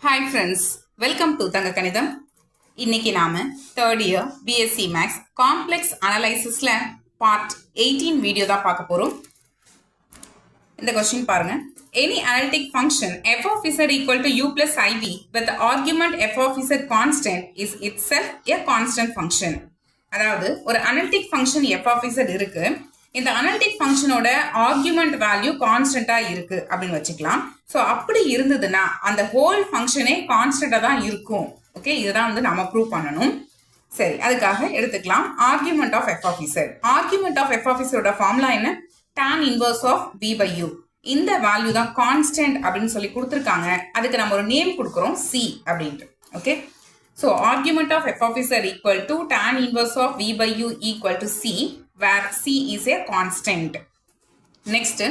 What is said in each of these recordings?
Hi friends, welcome to தங்க கணிதம். இன்னைக்கு நாம third year BSc maths complex அனலைசிஸ்ல பார்ட் 18 வீடியோ தான் பார்க்க போறோம். இந்த கொஸ்டின் பாருங்க. Any analytic function f of z equal to u plus iv with the argument f of z constant is itself a constant function. அதாவது ஒரு analytic function f of z இருக்கு. இந்த analytic ஃபங்க்ஷனோட argument value கான்ஸ்டன்டா இருக்கு அப்படின்னு வச்சுக்கலாம். So அப்படி இருந்ததுன்னா அந்த ஹோல் ஃபங்க்ஷனே கான்ஸ்டன்டா தான் இருக்கும். ஓகே, இதுதான் வந்து நம்ம ப்ரூவ் பண்ணணும். சரி, அதுக்காக எடுத்துக்கலாம் argument of f of z. Argument of f of z ஓட ஃபார்முலா என்ன? tan inverse of v by u. இந்த வேல்யூ தான் கான்ஸ்டன்ட் அப்படின்னு சொல்லி கொடுத்துருக்காங்க. அதுக்கு நம்ம ஒரு நேம் கொடுக்குறோம் c அப்படின்ட்டு. Okay, so argument of f of z equal to tan inverse of v by u equal to c, where c is a constant. Next,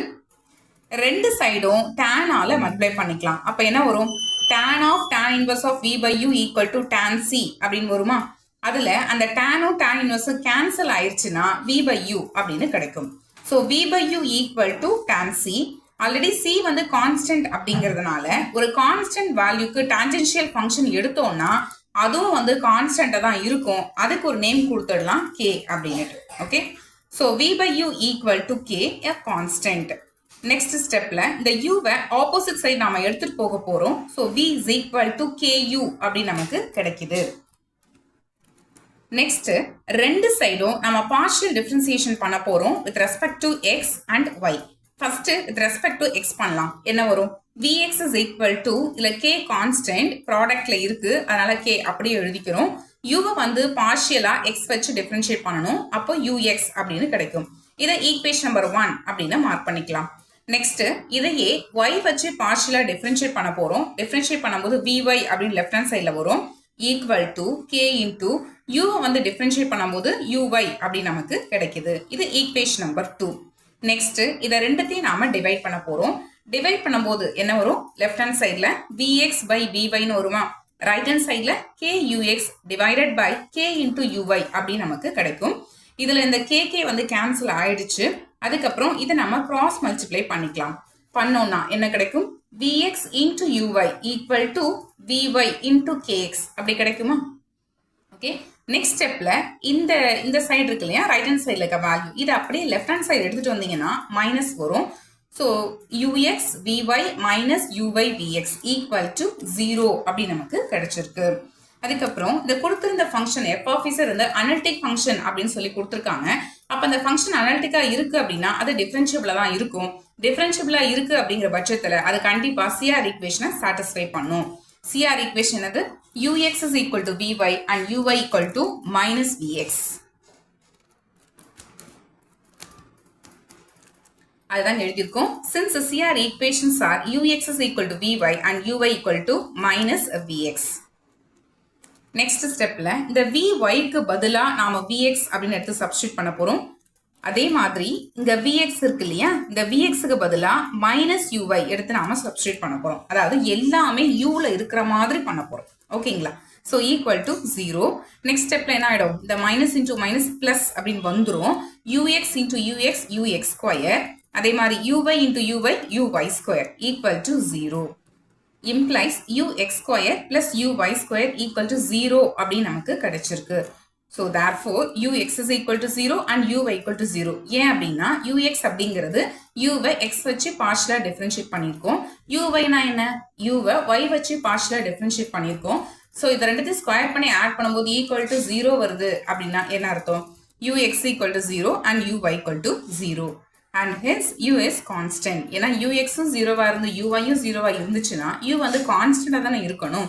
ரெண்டு சைடும் tan ஆல மல்டிப்ளை பண்ணிக்கலாம். அப்போ என்ன வரும்? tan of tan inverse of v by u equal to tan c அப்படின்னு வருமா? அதில் அந்த tan-ம் tan inverse கேன்சல் ஆயிடுச்சுன்னா v by u அப்படின்னு கிடைக்கும். So v by u equal to tan c. Already c வந்து கான்ஸ்டன்ட் அப்படிங்கிறதுனால ஒரு கான்ஸ்டன்ட் வேல்யூக்கு டான்ஜென்ஷியல் ஃபங்க்ஷன் எடுத்தோம்னா அதுவும் வந்து கான்ஸ்டன்ட்டாக தான் இருக்கும். அதுக்கு ஒரு நேம் கொடுத்துடலாம் k அப்படின்ட்டு. Okay, so v by u equal to k, a constant. Next ஸ்டெப்ல இந்த யூவை ஆப்போசிட் சைடு நாம எடுத்துட்டு போக போறோம். So v is equal to ku அப்படின்னு நமக்கு கிடைக்குது. நெக்ஸ்ட் ரெண்டு சைடும் நம்ம பார்ஷியல் டிஃபரன்சியேஷன் பண்ண போறோம் with respect to x and y. First with respect to x பண்ணலாம். என்ன வரும்? vx is equal to இல்ல k கான்ஸ்டன்ட் ப்ராடக்ட்ல இருக்கு, அதனால k அப்படியே எழுதிக்கிறோம். யூவை வந்து பார்ஷியலா x வச்சு டிஃபரன்ஷியேட் பண்ணணும். அப்போ ux அப்படின்னு கிடைக்கும். இதை ஈக்குவேஷன் நம்பர் 1 அப்படின்னு மார்க் பண்ணிக்கலாம். நெக்ஸ்ட் இதையே y வச்சு பார்ஷியலா டிஃபரன்ஷியேட் பண்ண போறோம். டிஃபரன்ஷியேட் பண்ணும்போது vy அப்படின்னு லெஃப்ட் ஹேண்ட் சைட்ல வரும். ஈக்குவல் டு k இன்டூ யூவை வந்து டிஃபரன்ஷியேட் பண்ணும்போது uy அப்படி நமக்கு கிடைக்குது. இது ஈக்குவேஷன் நம்பர் 2. நெக்ஸ்ட் இதை ரெண்டுத்தையும் நாம டிவைட் பண்ண போறோம். டிவைட் பண்ணும்போது என்ன வரும்? லெஃப்ட் ஹேண்ட் சைட்ல vx by vyன்னு வருமா? ரைட் ஹேண்ட் சைட்ல kux divided by k into uy அப்படி நமக்கு கிடைக்கும். இதுல இந்த kk வந்து கேன்சல் ஆயிடுச்சு. அதுக்கப்புறம் இதை நம்ம கிராஸ் மல்டிப்ளை பண்ணிக்கலாம். பண்ணோம்னா என்ன கிடைக்கும்? vx into uy equal to vy into kx அப்படி கிடைக்குமா? ஓகே, நெக்ஸ்ட் ஸ்டெப்ல இந்த சைடு இருக்கு இல்லையா, ரைட் ஹேண்ட் சைட்ல இருக்க வேல்யூ இதை அப்படியே லெஃப்ட் ஹேண்ட் சைடு எடுத்துட்டு வந்தீங்கன்னா மைனஸ் வரும். So ux vy minus uy vx equal to 0 அப்படி நமக்கு கிடைச்சிருக்கு. அதுக்கப்புறம் இந்த கொடுத்திருந்த ஃபங்க்ஷன் f of z வந்து அனலிட்டிக் ஃபங்க்ஷன் அப்படின்னு சொல்லி கொடுத்துருக்காங்க. அப்போ அந்த ஃபங்க்ஷன் அனலிட்டிக்கா இருக்கு அப்படின்னா அது டிஃபரன்ஷியபிளா தான் இருக்கும். டிஃபரன்ஷியபிளா இருக்கு அப்படிங்கிற பட்சத்தில் அது கண்டிப்பா CR ஈக்குவேஷனை சாட்டிஸ்ஃபை பண்ணும். CR ஈக்குவேஷன் அது ux is equal to vy and uy equal to minus vx. அதுதான் எழுதியிருக்கோம். Since CR equations are ux is equal to vy and uy equal to minus vx. Next ஸ்டெப்ல இந்த vyக்கு பதிலா நாம vx அப்படின்னு எடுத்து சப்ஸ்டியூட் பண்ண போறோம். அதே மாதிரி இங்க vx இருக்கு இல்லையா, இந்த vxக்கு பதிலா மைனஸ் uy எடுத்து நாம சப்ஸ்டியூட் பண்ண போறோம். அதாவது எல்லாமே uல இருக்கிற மாதிரி பண்ண போறோம். ஓகேங்களா? So equal to 0. நெக்ஸ்ட் ஸ்டெப்ல என்ன ஆயிடும்? இந்த மைனஸ் இன்டூ மைனஸ் பிளஸ் அப்படின்னு வந்துடும். ux இன்டூ ux ஸ்கொயர், அதே மாதிரி uy into uy square equal to 0. Implies ux square plus uy square equal to 0 அப்படின்னு நமக்கு கிடைச்சிருக்கு. So therefore ux is equal to 0 and uy equal to 0. ஏன் அப்படின்னா ux அப்படிங்கிறது uவை x வச்சு பார்ஷியலா டிஃபரன்ஷியேட் பண்ணியிருக்கோம். uy-னா என்ன? uவை y வச்சு பார்ஷியலா டிஃபரன்ஷியேட் பண்ணியிருக்கோம். ஸோ இதை ரெண்டுத்தையும் ஸ்கொயர் பண்ணி ஆட் பண்ணும்போது ஈக்குவல் டு 0 வருது அப்படின்னா என்ன அர்த்தம்? ux equal to 0 and uy equal to 0. And hence u is constant. ஏன்னா ux-ம் 0-வா இருந்து uy-ம் 0-வா இருந்துச்சுன்னா u வந்து கான்ஸ்டன்டா தானே இருக்கணும்.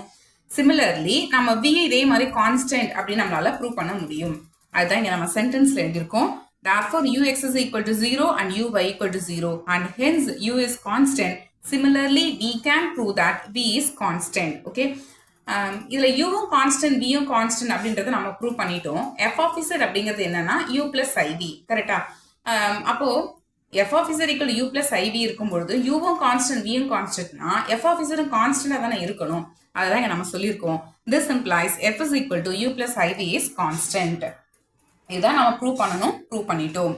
சிமிலர்லி நம்ம v இதே மாதிரி கான்ஸ்டன்ட் அப்படின்னு நம்மளால ப்ரூவ் பண்ண முடியும். அதுதான் இங்க நம்ம சென்டென்ஸ்ல எழுதியிருக்கோம். Therefore ux is equal to 0 and uy equal to 0 and hence u is constant. Similarly we can prove that v is constant. Okay, இதுல uவும் கான்ஸ்டன்ட் vயும் கான்ஸ்டன்ட் அப்படின்றத நம்ம ப்ரூவ் பண்ணிட்டோம். f of z அப்படிங்கிறது என்னன்னா u plus iv. கரெக்டா? அப்போ f of z equal to u plus iv இருக்கும்பொழுது uவும் constant vயும் கான்ஸ்டன்ட்னா f of z கான்ஸ்டன்டா தானே இருக்கணும். அதுதான் இங்க நம்ம சொல்லியிருக்கோம். This implies f is equal to u plus iv is constant. இதுதான் நம்ம ப்ரூவ் பண்ணணும். ப்ரூவ் பண்ணிட்டோம்.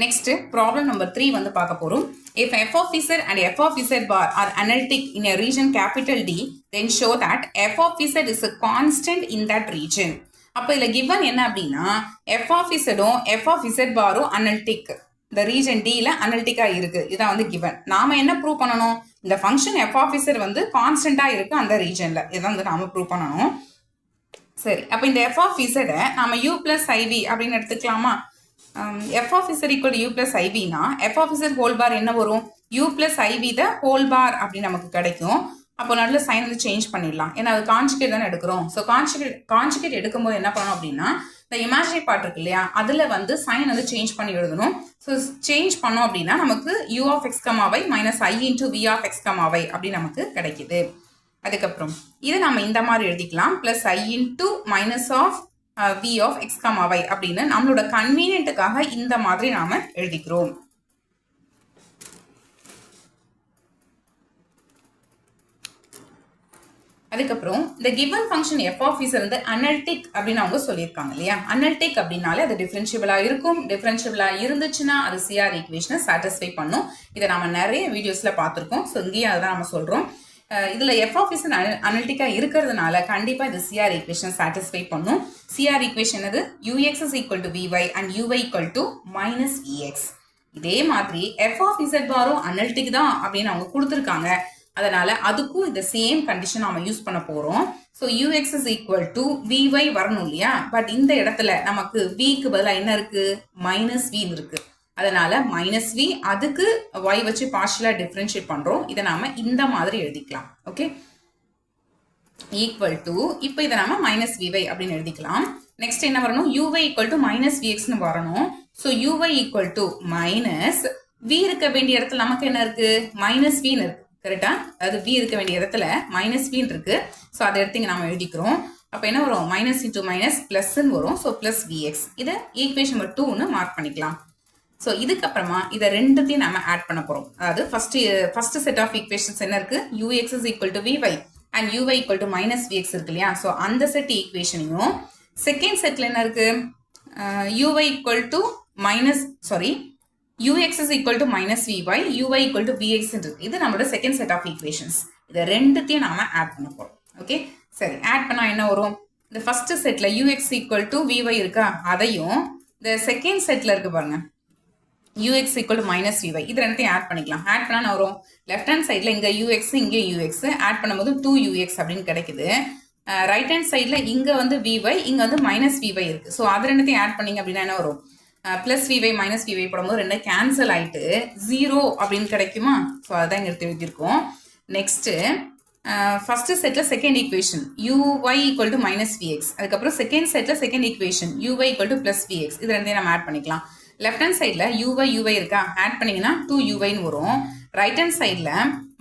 Next, problem number 3 வந்து பார்க்க போறோம். If f of z and f of z bar are analytic in a region capital D, then show that f of z is a constant in that region. அப்போ இதுல given என்ன அப்படின்னா f of z-ம் f of z bar-ம் analytic. இந்த region D-ல analytic-ஆ இருக்கு. இதான் வந்து given. நாம என்ன prove பண்ணணும்? இந்த function f of z வந்து constant-ஆ இருக்கு அந்த region-ல. இதான் வந்து நாம prove பண்ணணும். சரி, அப்போ இந்த f of z-ஐ நாம u plus iv அப்படின்னு எடுத்துக்கலாமா? f of z equal to u plus iv னா f of z whole bar என்ன வரும்? u plus iv the whole bar அப்படி நமக்கு கிடைக்கும். அப்போ நடுவில் சைன் வந்து சேஞ்ச் பண்ணிடலாம். ஏன்னா அது கான்ஜுகேட் தானே எடுக்கிறோம். ஸோ கான்ஜுகேட் எடுக்கும்போது என்ன பண்ணணும் அப்படின்னா இந்த இமேஜினரி பார்ட் இருக்கு இல்லையா, அதில் வந்து சைன் வந்து சேஞ்ச் பண்ணி எழுதணும். ஸோ சேஞ்ச் பண்ணோம் அப்படின்னா நமக்கு u of x, y minus I into v of x, y அப்படி நமக்கு கிடைக்குது. அதுக்கப்புறம் இதை நம்ம இந்த மாதிரி எழுதிக்கலாம். Plus I into minus of v of x, y அப்படின்னு நம்மளோட கன்வீனியன்ட்டுக்காக இந்த மாதிரி நாம எழுதிக்கிறோம். அதுக்கப்புறம் இந்த given function f of z வந்து அனலிட்டிக் அப்படின்னு அவங்க சொல்லியிருக்காங்க இல்லையா. அனலிட்டிக் அப்படின்னாலே அது டிஃபரன்ஷியபிளா இருக்கும். டிஃபரன்ஷியபிளா இருந்துச்சுன்னா அது CR ஈக்குவேஷனை சாட்டிஸ்ஃபை பண்ணும். இதை நம்ம நிறைய வீடியோஸ்ல பார்த்துருக்கோம். ஸோ இங்கேயும் அதுதான் நம்ம சொல்றோம். இதுல f of z அனலிட்டிக்கா இருக்கிறதுனால கண்டிப்பா இது CR ஈக்குவேஷன் சாட்டிஸ்ஃபை பண்ணும். CR ஈக்குவேஷன் அது ux is equal to vy and uy equal to minus vx. இதே மாதிரி f of z பாரும் அனலிட்டிக் தான் அப்படின்னு அவங்க கொடுத்துருக்காங்க. அதனால அதுக்கும் இந்த சேம் கண்டிஷன் நாம யூஸ் பண்ண போறோம். So ux is equal to vy வரணும் இல்லையா. பட் இந்த இடத்துல நமக்கு vக்கு பதிலாக என்ன இருக்கு? மைனஸ் v இருக்கு. அதனால மைனஸ் v, அதுக்கு y வச்சு பார்ஷியலா டிஃபரன்ஷியேட் பண்றோம். இதை நாம இந்த மாதிரி எழுதிக்கலாம். ஓகே, ஈக்குவல் டு இப்போ இதை நாம மைனஸ் vy அப்படின்னு எழுதிக்கலாம். நெக்ஸ்ட் என்ன வரணும்? uy ஈக்குவல் டு மைனஸ் vxன்னு வரணும். So uy equal to minus v இருக்க வேண்டிய இடத்துல நமக்கு என்ன இருக்கு? மைனஸ் vன்னு இருக்கு. கரெக்டா? அதாவது v இருக்க வேண்டிய இடத்துல மைனஸ் v இருக்கு. ஸோ அதை எடுத்து இங்க நாம எழுதிக்கிறோம். அப்போ என்ன வரும்? மைனஸ் இன்டூ மைனஸ் பிளஸ்ன்னு வரும். So plus vx. இதை ஈக்குவேஷன் நம்பர் 2ன்னு மார்க் பண்ணிக்கலாம். ஸோ இதுக்கப்புறமா இதை ரெண்டுத்தையும் நம்ம ஆட் பண்ண போகிறோம். அதாவது ஃபர்ஸ்ட் செட் ஆஃப் ஈக்குவேஷன்ஸ் என்ன இருக்கு? ux is equal to vy and uy equal to minus vx இருக்கு இல்லையா. ஸோ அந்த செட் ஈக்குவேஷனையும் செகண்ட் செட்ல என்ன இருக்கு? uy equal to ux is equal to minus vy, uy equal to vx இருக்கு. இது நம்மளோட செகண்ட் செட் ஆஃப் ஈக்குவேஷன்ஸ். இதை ரெண்டுத்தையும் நாம ஆட் பண்ண போகிறோம். ஓகே, சரி, ஆட் பண்ணா என்ன வரும்? இந்த ஃபர்ஸ்ட் செட்ல ux equal to vy இருக்கா, அதையும் இந்த செகண்ட் செட்ல இருக்கு பாருங்க ux equal to minus vy, இது ரெண்டையும் ஆட் பண்ணிக்கலாம். ஆட் பண்ணா வரும் லெஃப்ட் ஹேண்ட் சைடில் இங்கே ux இங்கே ux ஆட் பண்ணும்போது 2ux அப்படின்னு கிடைக்குது. ரைட் ஹேண்ட் சைடில் இங்கே வந்து vy இங்கே வந்து மைனஸ் vy இருக்கு. ஸோ அது ரெண்டுத்தையும் ஆட் பண்ணிங்க அப்படின்னா என்ன வரும்? ப்ளஸ் vy மைனஸ் vy போடும்போது ரெண்டு கேன்சல் ஆகிட்டு 0 அப்படின்னு கிடைக்குமா? ஸோ அதான் இங்கே எடுத்து எழுதியிருக்கோம். Next first settle second equation uy equal to minus vx, அதுக்கப்புறம் second settle second equation uy equal to plus vx, இது ரெண்டையும் நம்ம ஆட் பண்ணிக்கலாம். லெஃப்ட் ஹேண்ட் சைடில் uy இருக்கா, ஆட் பண்ணிங்கன்னா 2uy வரும். ரைட் ஹேண்ட் சைடில்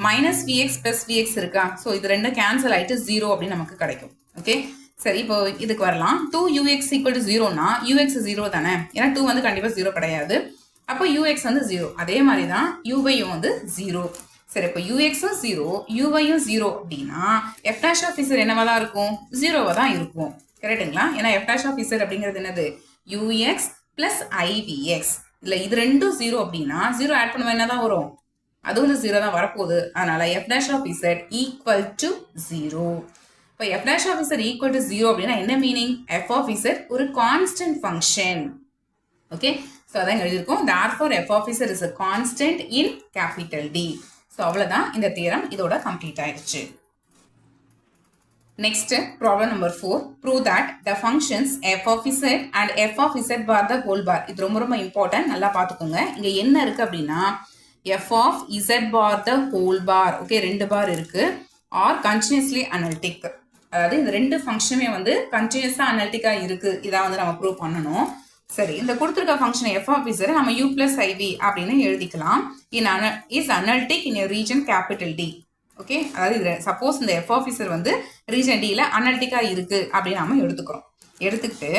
மைனஸ் vx ப்ளஸ் vx இருக்கா, ஸோ இது ரெண்டும் கேன்சல் ஆகிட்டு 0 அப்படின்னு நமக்கு கிடைக்கும். ஓகே, சரி, இப்போ இதுக்கு வரலாம். 2ux ஈக்குவல் டு 0னா ux 0 தானே, ஏன்னா 2 வந்து கண்டிப்பாக 0 கிடையாது. அப்போ ux வந்து 0. அதே மாதிரி தான் uy-யும் வந்து 0. சரி, இப்போ ux-ம் 0 uy-யும் 0 அப்படின்னா f dash of z என்னவா தான் இருக்கும்? 0வா தான் இருக்கும். கரெக்டுங்களா? ஏன்னா f dash of z அப்படிங்கிறது என்னது? ux plus ivx. இல்லை இது ரெண்டும் 0 அப்படின்னா 0 ஆட் பண்ணுவோம் என்ன தான் வரும்? அது வந்து 0 தான் வரப்போகுது. அதனால f dash of z equal to 0. இப்போ f dash of z equal to 0 அப்படின்னா என்ன மீனிங்? f of z ஒரு கான்ஸ்டன்ட் ஃபங்க்ஷன். ஓகே, ஸோ அதான் எழுதியிருக்கோம். therefore f of z is a constant in capital D. So அவ்வளோதான், இந்த theorem இதோட complete ஆயிடுச்சு. Next, problem number 4. Prove that the functions f of z and f of z bar the whole bar. இது ரொம்ப important. நல்லா பார்த்துக்கோங்க. இங்க என்ன இருக்கு அப்படின்னா f of z bar the whole bar. Okay, ரெண்டு பார் இருக்கு. or continuously analytic. அதாவது இந்த ரெண்டு ஃபங்க்ஷனுமே வந்து கண்டினியூஸா அனலிட்டிக்கா இருக்கு. இதான் வந்து நம்ம ப்ரூவ் பண்ணணும். சரி, இந்த கொடுத்துருக்க ஃபங்க்ஷன் f of z நம்ம u plus iv அப்படின்னு எழுதிக்கலாம். is analytic in a region capital D. Okay, அதாவது சப்போஸ் இந்த f of z வந்து ரீஜன் டியில் அனலிட்டிக்காக இருக்கு அப்படின்னு நாம எடுத்துக்கிட்டு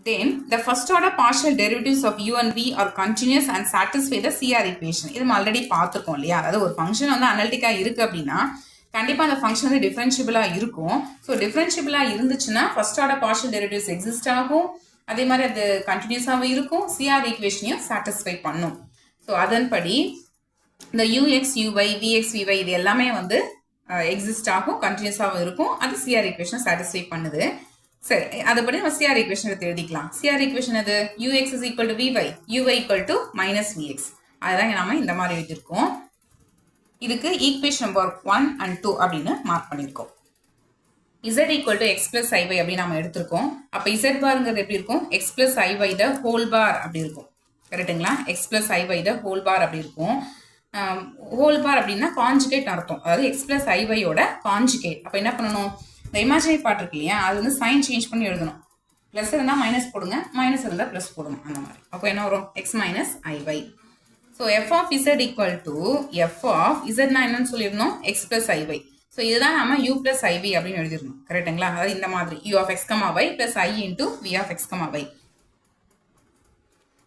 then the first order partial derivatives of u and v are continuous and satisfy the CR equation. இது நம்ம ஆல்ரெடி பார்த்துருக்கோம் இல்லையா. அதாவது ஒரு ஃபங்க்ஷன் வந்து அனலிட்டிக்காக இருக்கு அப்படின்னா கண்டிப்பாக அந்த ஃபங்க்ஷன் வந்து டிஃபரன்ஷியபிளாக இருக்கும். ஸோ டிஃபரன்ஷியபிளாக இருந்துச்சுன்னா first order partial derivatives exist ஆகும். அதே மாதிரி அது கண்டினியூஸாகவும் இருக்கும், சிஆர் ஈக்குவேஷனையும் சாட்டிஸ்ஃபை பண்ணும். ஸோ அதன்படி இந்த யூஎக்ஸ் யூஒய் விஎக்ஸ் விஒய் இது எல்லாமே வந்து எக்ஸிஸ்ட் ஆகும், கண்டினியூஸாகவும் இருக்கும், அது சிஆர் ஈக்குவேஷனை சாட்டிஸ்ஃபை பண்ணுது. சரி, அதுபடி நம்ம சிஆர் ஈக்குவேஷன் எடுத்து எழுதிக்கலாம். சிஆர் ஈக்குவேஷன் அது UX is equal to VY, UY equal to minus VX. அதுதான் நாம இந்த மாதிரி எழுதியிருக்கோம். இதுக்கு ஈக்குவேஷன் நம்பர் 1 and 2 அப்படின்னு மார்க் பண்ணியிருக்கோம். z equal to X plus ஐவை அப்படின்னு நம்ம எடுத்திருக்கோம். அப்போ z பார்ங்கிறது எப்படி இருக்கும்? எக்ஸ் பிளஸ் ஐவை த ஹோல் பார் அப்படி இருக்கும். கரெக்டுங்களா? எக்ஸ் பிளஸ் ஐவை த ஹோல் பார் அப்படி இருக்கும். ஹோல் பார் அப்படின்னா கான்ஜுகேட் அர்த்தம், அதாவது எக்ஸ் பிளஸ் ஐவையோட கான்ஜுகேட். அப்போ என்ன பண்ணணும்? இந்த இமேஜினரி பார்ட் இருக்கு இல்லையா, அது வந்து சைன் சேஞ்ச் பண்ணி எழுதணும். ப்ளஸ் இருந்தால் மைனஸ் போடுங்க, மைனஸ் இருந்தால் ப்ளஸ் போடுங்க, அந்த மாதிரி. அப்போ என்ன வரும்? எக்ஸ் மைனஸ் ஐவை. So F of Z equal to F of இசட்னா என்னன்னு சொல்லியிருந்தோம்? X plus ஐவை. ஸோ இதுதான் நம்ம யூ பிளஸ் ஐவி அப்படின்னு எழுதிருந்தோம். கரெக்டுங்களா? அதாவது இந்த மாதிரி U of X comma Y plus I into V of X comma Y.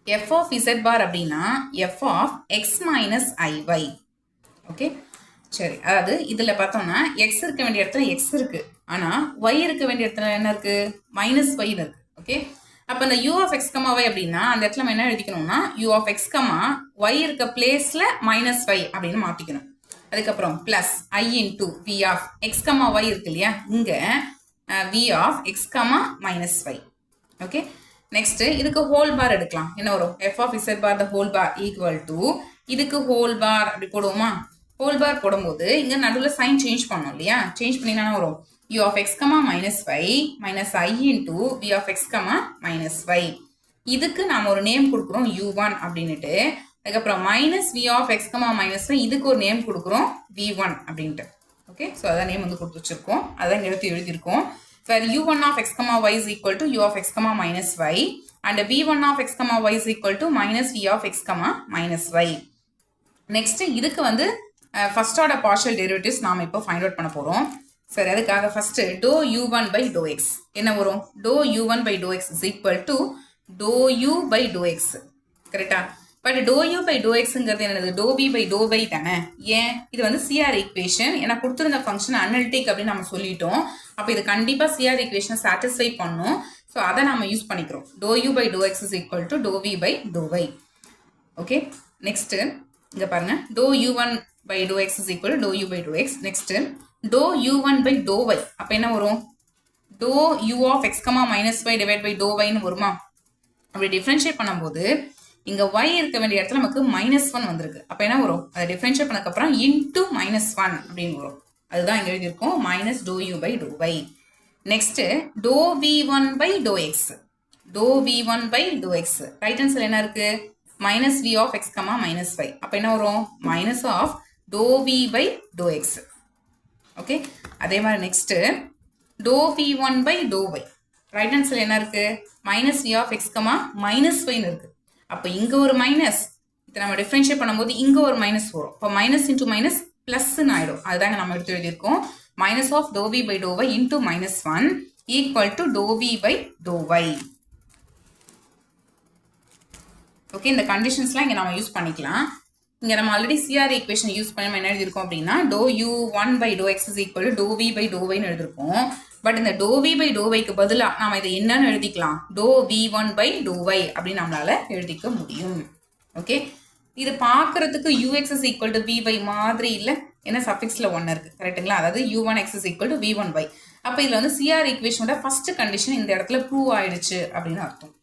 F of Z bar அப்படின்னா எஃப் ஆஃப் எக்ஸ் மைனஸ் ஐவை. ஓகே, சரி. அதாவது இதில் பார்த்தோம்னா எக்ஸ் இருக்க வேண்டிய இடத்துல எக்ஸ் இருக்கு, ஆனால் ஒய் இருக்க வேண்டிய இடத்துல என்ன இருக்கு? மைனஸ் ஒய்னு இருக்கு. ஓகே, அப்போ இந்த U of X comma Y அப்படின்னா அந்த இடத்துல நம்ம என்ன எழுதிக்கணும்னா U of X comma Y இருக்க பிளேஸ்ல மைனஸ் ஒய் அப்படின்னு மாற்றிக்கணும். அதுக்கப்புறம் plus I into V of X comma Y இருக்கு இல்லையா, இங்கே V of X comma minus Y. Okay, next இதுக்கு ஹோல் பார் எடுக்கலாம். என்ன வரும்? F of Z bar the whole bar equal to இதுக்கு ஹோல் பார் அப்படி போடுவோமா? ஹோல் பார் போடும்போது இங்கே நடுவில் சைன் சேஞ்ச் பண்ணோம் இல்லையா, சேஞ்ச் பண்ணினா வரும் u of x, minus y minus I into v of x, minus y. இதுக்கு நாம் ஒரு நேம் கொடுக்குறோம் u1 அப்படின்னுட்டு. அதுக்கப்புறம் minus v of x, minus y இதுக்கு ஒரு நேம் கொடுக்குறோம் v1 அப்படின்ட்டு. ஓகே, ஸோ அதான் நேம் வந்து கொடுத்து வச்சிருக்கோம், அதான் எடுத்து எழுதியிருக்கோம். ஸோ அது u1 of x, y is equal to u of x, minus y and v1 of x, y is equal to minus v of x, minus y. Next இதுக்கு வந்து ஃபர்ஸ்ட் ஆர்டர் பார்ஷியல் டெரிவேட்டிவ்ஸ் நாம் இப்போ find out பண்ண போகிறோம். சரி, அதுக்காக first doe u1 by to X என்ன வரும்? Doe u1 by to X is equal to doe u by to X. கரெக்டா? But to u by doe எக்ஸுங்கிறது என்னது? Doe v by to y தானே. ஏன்? இது வந்து சிஆர் ஈக்குவேஷன், ஏன்னா கொடுத்துருந்த ஃபங்க்ஷன் அனலிட்டிக் அப்படின்னு நம்ம சொல்லிட்டோம். அப்போ இது கண்டிப்பாக சிஆர் ஈக்குவேஷனை சாட்டிஸ்ஃபை பண்ணும். ஸோ அதை நம்ம யூஸ் பண்ணிக்கிறோம். Doe u by to X is equal to to v by to y. Okay, next இங்கே பாருங்க, doe u1 by to X is equal to doe u by to X. Next doe u1 by to y அப்போ என்ன வரும்? Doe u of x, minus y divided by doe yன்னு வருமா? அப்படி differentiate பண்ணும்போது இங்கே y இருக்க வேண்டிய இடத்துல நமக்கு -1 வந்திருக்கு. அப்போ என்ன வரும்? அதை டிஃப்ரென்ஷியேட் பண்ணக்கப்புறம் இன்டூ -1 அப்படின்னு வரும். அதுதான் இங்கே எழுதியிருக்கோம், மைனஸ் டோ u by to y. Next டோ v1 by to X. To v1 by to x right hand சைடில் என்ன இருக்கு? Minus v of x, minus y. அப்போ என்ன வரும்? Minus of to v by to x. Okay, அதே மாதிரி நெக்ஸ்ட் டோ v1 by to y right hand சைடில் என்ன இருக்கு? Minus v of x, minus yன்னு இருக்கு. அப்போ இங்கே ஒரு மைனஸ், இதை நம்ம டிஃப்ரென்ஷியேட் பண்ணும்போது இங்கே ஒரு மைனஸ் வரும். இப்போ மைனஸ் இன்டூ மைனஸ் ப்ளஸ்ன்னு ஆகிடும். அதுதாங்க நம்ம எடுத்து எழுதியிருக்கோம், minus of to v by to y into -1 equal to to v by to y. Okay, இந்த கண்டிஷன்ஸ்லாம் இங்கே நம்ம யூஸ் பண்ணிக்கலாம். இங்கே நம்ம ஆல்ரெடி சிஆர் ஈக்குவேஷன் யூஸ் பண்ணி நம்ம என்ன எழுதியிருக்கோம் அப்படின்னா doe u1 by to X is equal to to v by doe yன்னு எழுதியிருக்கோம். பட் இந்த டோ v by டோ yக்கு பதிலாக நம்ம இதை என்னன்னு எழுதிக்கலாம்? To v1 by to y அப்படின்னு நம்மளால எழுதிக்க முடியும். ஓகே, இது பார்க்கறதுக்கு ux is equal to vy மாதிரி இல்லை, ஏன்னா சஃபிக்ஸில் 1 இருக்கு. கரெக்டுங்களா? அதாவது u1x is equal to v1y. அப்போ இதில் வந்து சிஆர் ஈக்குவேஷனோட ஃபர்ஸ்ட் கண்டிஷன் இந்த இடத்துல ப்ரூவ் ஆயிடுச்சு அப்படின்னு அர்த்தம்.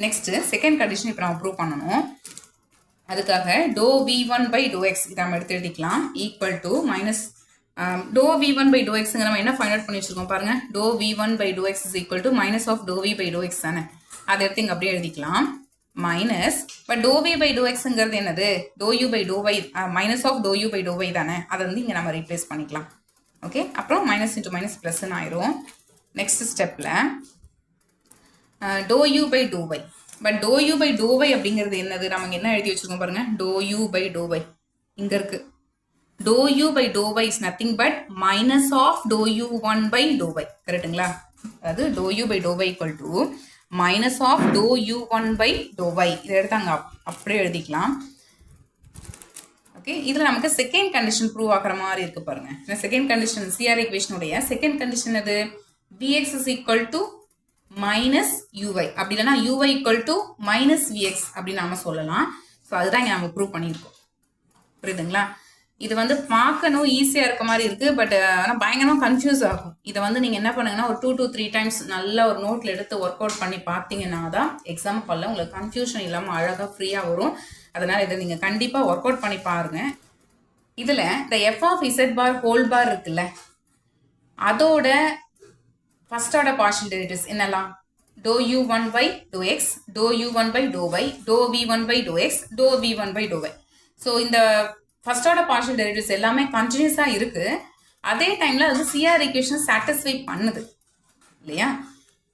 நெக்ஸ்ட் செகண்ட் கண்டிஷன் இப்போ நம்ம ப்ரூவ் பண்ணணும். அதுக்காக to v1 by to X இதை நம்ம எடுத்து எழுதிக்கலாம், equal to minus doe v1 by doe எக்ஸுங்க நம்ம என்ன ஃபைண்ட் அவுட் பண்ணி வச்சிருக்கோம் பாருங்க. Doe v1 by to X is equal to minus of to v by to X தானே. அதை எடுத்து இங்கே அப்படியே எழுதிக்கலாம், minus but doe v by doe எக்ஸுங்கிறது என்னது? Doe u by to y minus of doe u by to y தானே. அதை வந்து இங்கே நம்ம ரீப்ளேஸ் பண்ணிக்கலாம். ஓகே, அப்புறம் மைனஸ் இன்ட்டு மைனஸ் ப்ளஸ்ன்னு ஆயிரும். நெக்ஸ்ட் ஸ்டெப்பில் டோ u by to y. But to u by to y அப்படிங்கிறது என்னது? நம்ம என்ன எழுதி வச்சிருக்கோம் பாருங்க, டோ u by டோ y இங்க இருக்கு. டோ u by to y is nothing but minus of டோ u1 by டோ y. கரெக்டுங்களா? அதாவது டோ u by to y equal to minus of டோ u1 by டோ y. இதை எடுத்து அங்கே அப்படியே எழுதிக்கலாம். ஓகே, இதில் நமக்கு செகண்ட் கண்டிஷன் ப்ரூவ் ஆகிற மாதிரி இருக்கு பாருங்க. இந்த செகண்ட் கண்டிஷன் சிஆர் ஈக்குவேஷனுடைய செகண்ட் கண்டிஷன் அது vx is equal to minus U I, அப்படி இல்லைன்னா U I equal to minus V X அப்படின்னு நாம சொல்லலாம். ஸோ அதுதான் இங்கே நம்ம ப்ரூவ் பண்ணியிருக்கோம். புரியுதுங்களா? இது வந்து பார்க்கணும் ஈஸியாக இருக்க மாதிரி இருக்குது, பட் ஆனால் பயங்கரமாக கன்ஃபியூஸ் ஆகும். இதை வந்து நீங்கள் என்ன பண்ணுங்கன்னா ஒரு 2 to 3 டைம்ஸ் நல்லா ஒரு நோட்டில் எடுத்து ஒர்க் அவுட் பண்ணி பார்த்தீங்கன்னா தான் எக்ஸாம் பண்ணல உங்களுக்கு கன்ஃபியூஷன் இல்லாமல் அழகாக ஃப்ரீயாக வரும். அதனால் இதை நீங்கள் கண்டிப்பாக ஒர்க் அவுட் பண்ணி பாருங்கள். இதில் இந்த F of Z bar whole bar இருக்குல்ல, அதோட ஃபர்ஸ்ட் ஆர்டர் பார்ஷியல் டெரிவேட்டிவ்ஸ் என்னெல்லாம்? Doe u1 by to X, doe u1 by to y, doe v1 by to X, to v1 by to y. So இந்த first order partial derivatives எல்லாமே கண்டினியூஸாக இருக்கு. அதே டைம்ல அது சிஆர் ஈக்குவேஷன் சாட்டிஸ்ஃபை பண்ணுது இல்லையா?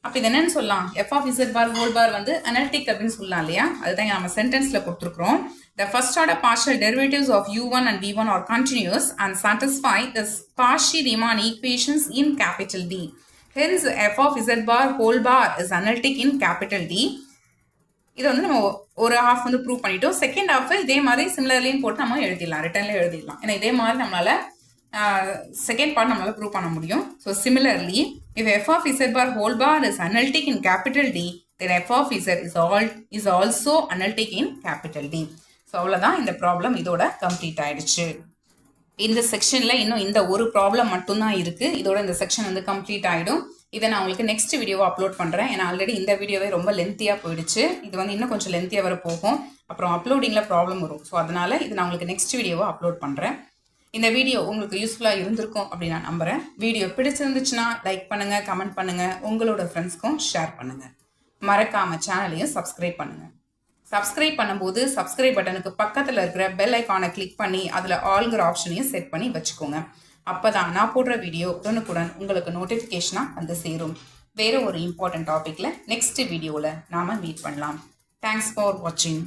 அப்போ இது என்னன்னு சொல்லலாம்? F of Z bar whole bar வந்து அனலிட்டிக் அப்படின்னு சொல்லலாம் இல்லையா? அதுதான் நம்ம சென்டென்ஸ்ல கொடுத்துருக்கோம். The first order partial derivatives of u1 and v1 are continuous and satisfy the Cauchy Riemann equations in capital D. Hence, f of z bar whole bar is analytic in capital D. இது வந்து நம்ம ஒரு half வந்து prove பண்ணிட்டோம். Second half இதே மாதிரி சிமிலர்லின்னு போட்டு நம்ம எழுதிடலாம், ரிட்டர்ன்ல எழுதிடலாம். ஏன்னா இதே மாதிரி நம்மளால செகண்ட் பார்ட் நம்மளால ப்ரூவ் பண்ண முடியும். So similarly if f of z bar whole bar is analytic in capital D, then f of z is also analytic in capital D. So அவ்வளோதான், இந்த ப்ராப்ளம் இதோட கம்ப்ளீட் ஆயிடுச்சு. இந்த செக்ஷனில் இன்னும் இந்த ஒரு ப்ராப்ளம் மட்டும்தான் இருக்குது. இதோட இந்த செக்ஷன் வந்து கம்ப்ளீட் ஆகிடும். இதை நான் உங்களுக்கு நெக்ஸ்ட் வீடியோவை அப்லோட் பண்ணுறேன். ஏன்னா ஆல்ரெடி இந்த வீடியோவே ரொம்ப லென்த்தியாக போயிடுச்சு. இது வந்து இன்னும் கொஞ்சம் லென்த்தியாக வர போகும். அப்புறம் அப்லோடிங்கில் ப்ராப்ளம் வரும். ஸோ அதனால் இது நான் உங்களுக்கு நெக்ஸ்ட் வீடியோவை அப்லோட் பண்ணுறேன். இந்த வீடியோ உங்களுக்கு யூஸ்ஃபுல்லாக இருந்திருக்கும் அப்படின்னு நான் நம்புகிறேன். வீடியோ பிடிச்சிருந்துச்சுன்னா லைக் பண்ணுங்கள், கமெண்ட் பண்ணுங்கள், உங்களோட ஃப்ரெண்ட்ஸ்க்கும் ஷேர் பண்ணுங்கள். மறக்காமல் சேனலையும் சப்ஸ்கிரைப் பண்ணுங்கள். சப்ஸ்கிரைப் பண்ணும்போது சப்ஸ்கிரைப் பட்டனுக்கு பக்கத்தில் இருக்கிற பெல் ஐக்கானை கிளிக் பண்ணி அதில் ஆல்ங்கிற ஆப்ஷனையும் செட் பண்ணி வச்சுக்கோங்க. அப்போ தான் நான் போடுற வீடியோ உடனுக்குடன் உங்களுக்கு நோட்டிஃபிகேஷனாக வந்து சேரும். வேறு ஒரு இம்பார்ட்டன்ட் டாப்பிக்கில் நெக்ஸ்ட் வீடியோவில் நாம் மீட் பண்ணலாம். தேங்க்ஸ் ஃபார் வாட்சிங்.